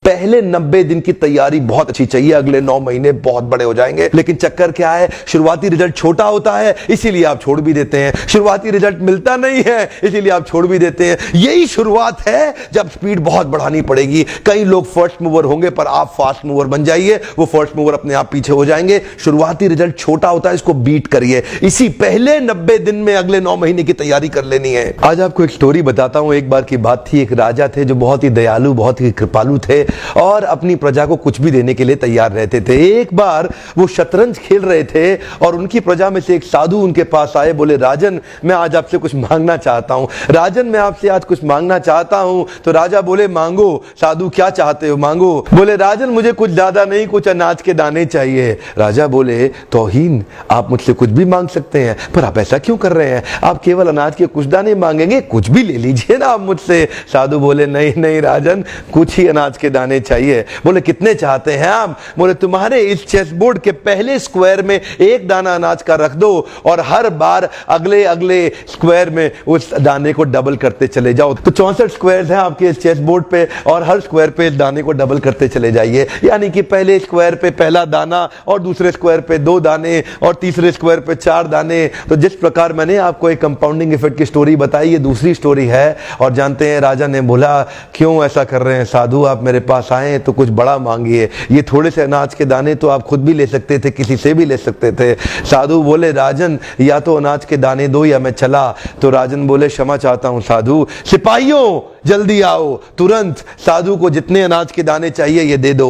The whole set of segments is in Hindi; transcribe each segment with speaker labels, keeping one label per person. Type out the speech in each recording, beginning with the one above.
Speaker 1: पहले 90 दिन की तैयारी बहुत अच्छी चाहिए, अगले 9 महीने बहुत बड़े हो जाएंगे। लेकिन चक्कर क्या है, शुरुआती रिजल्ट छोटा होता है, इसीलिए आप छोड़ भी देते हैं। शुरुआती रिजल्ट मिलता नहीं है, इसीलिए आप छोड़ भी देते हैं। यही शुरुआत है जब स्पीड बहुत बढ़ानी पड़ेगी। कई लोग फर्स्ट मूवर होंगे, पर आप फास्ट मूवर बन जाइए, वो फर्स्ट मूवर अपने आप पीछे हो जाएंगे। शुरुआती रिजल्ट छोटा होता है, इसको बीट करिए। इसी पहले 90 दिन में अगले 9 महीने की तैयारी कर लेनी है। आज आपको एक स्टोरी बताता हूं। एक बार की बात थी, एक राजा थे जो बहुत ही दयालु, बहुत ही कृपालु थे और अपनी प्रजा को कुछ भी देने के लिए तैयार रहते थे। एक बार वो शतरंज खेल रहे थे और उनकी प्रजा में से एक साधु उनके पास आए। बोले, राजन मैं आज आपसे कुछ मांगना चाहता हूं। राजन मैं आपसे आज कुछ मांगना चाहता हूं। तो राजा बोले, मांगो। साधु, क्या चाहते हो, मांगो। बोले, राजन मुझे कुछ ज्यादा नहीं, कुछ अनाज के दाने चाहिए। राजा बोले, तौहीन, आप मुझसे कुछ भी मांग सकते हैं, पर आप ऐसा क्यों कर रहे हैं? आप केवल अनाज के कुछ दाने मांगेंगे, कुछ भी ले लीजिए ना आप मुझसे। साधु बोले, नहीं नहीं राजन, कुछ ही अनाज के दाने चाहिए। बोले, कितने चाहते हैं आप? बोले, तुम्हारे इस चेस बोर्ड के पहले स्क्वायर में एक दाना अनाज का रख दो और हर बार अगले अगले स्क्वायर में उस दाने को डबल करते चले जाओ। तो 64 स्क्वायर हैं आपके इस चेस बोर्ड पे और हर स्क्वायर पे इस दाने को डबल करते चले जाइए। यानी कि पहले स्क्वायर पे पहला दाना और दूसरे स्क्वायर पे 2 दाने और तीसरे स्क्वायर पे 4 दाने। तो जिस प्रकार मैंने आपको एक कंपाउंडिंग इफेक्ट की स्टोरी बताई, ये दूसरी स्टोरी है। और जानते हैं, राजा ने बोला, क्यों ऐसा कर रहे हैं साधु, आप मेरे पास आए तो कुछ बड़ा मांगिए। ये थोड़े से अनाज के दाने तो आप खुद भी ले सकते थे, किसी से भी ले सकते थे। साधु बोले, राजन या तो अनाज के दाने दो या मैं चला। तो राजन बोले, क्षमा चाहता हूं साधु, सिपाहियों जल्दी आओ, तुरंत साधु को जितने अनाज के दाने चाहिए ये दे दो।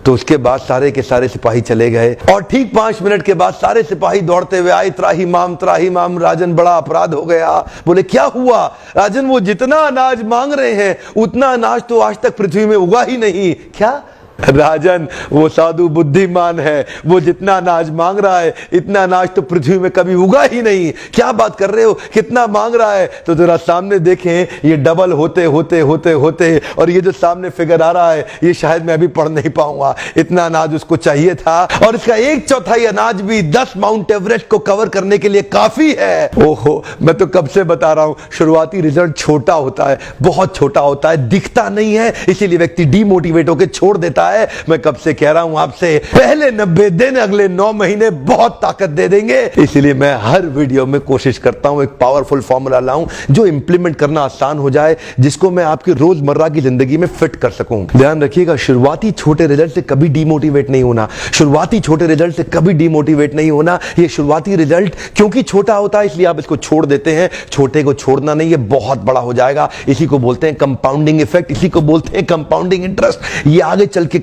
Speaker 1: तो उसके बाद सारे के सारे सिपाही चले गए और ठीक 5 मिनट के बाद सारे सिपाही दौड़ते हुए आए, त्राही माम राजन, बड़ा अपराध हो गया। बोले, क्या हुआ? राजन, वो जितना अनाज मांग रहे हैं उतना अनाज तो आज तक पृथ्वी में उगा ही नहीं। क्या? राजन, वो साधु बुद्धिमान है, वो जितना अनाज मांग रहा है इतना अनाज तो पृथ्वी में कभी उगा ही नहीं। क्या बात कर रहे हो, कितना मांग रहा है? तो जरा सामने देखें, ये डबल होते होते होते होते और ये जो सामने फिगर आ रहा है ये शायद मैं अभी पढ़ नहीं पाऊंगा। इतना अनाज उसको चाहिए था और इसका 1/4 अनाज भी 10 माउंट एवरेस्ट को कवर करने के लिए काफी है। ओहो, मैं तो कब से बता रहा हूं, शुरुआती रिजल्ट छोटा होता है, बहुत छोटा होता है, दिखता नहीं है, इसीलिए व्यक्ति डीमोटिवेट होकर छोड़ देता है। मैं कब से कह रहा हूं आपसे, पहले 90 दिन अगले 9 महीने बहुत ताकत दे देंगे। इसलिए मैं हर वीडियो में कोशिश करता हूं एक पावरफुल फॉर्मूला लाऊं जो इंप्लीमेंट करना आसान हो जाए, जिसको मैं आपकी रोजमर्रा की जिंदगी में फिट कर सकूं। ध्यान रखिएगा, शुरुआती छोटे रिजल्ट से कभी डीमोटिवेट नहीं होना। शुरुआती छोटे रिजल्ट से कभी डीमोटिवेट नहीं होना। ये शुरुआती रिजल्ट क्योंकि छोटा होता है इसलिए आप इसको छोड़ देते हैं। छोटे को छोड़ना नहीं, ये बहुत बड़ा हो जाएगा। इसी को बोलते हैं कंपाउंडिंग इफेक्ट, इसी को बोलते हैं कंपाउंडिंग इंटरेस्ट। ये आगे चल के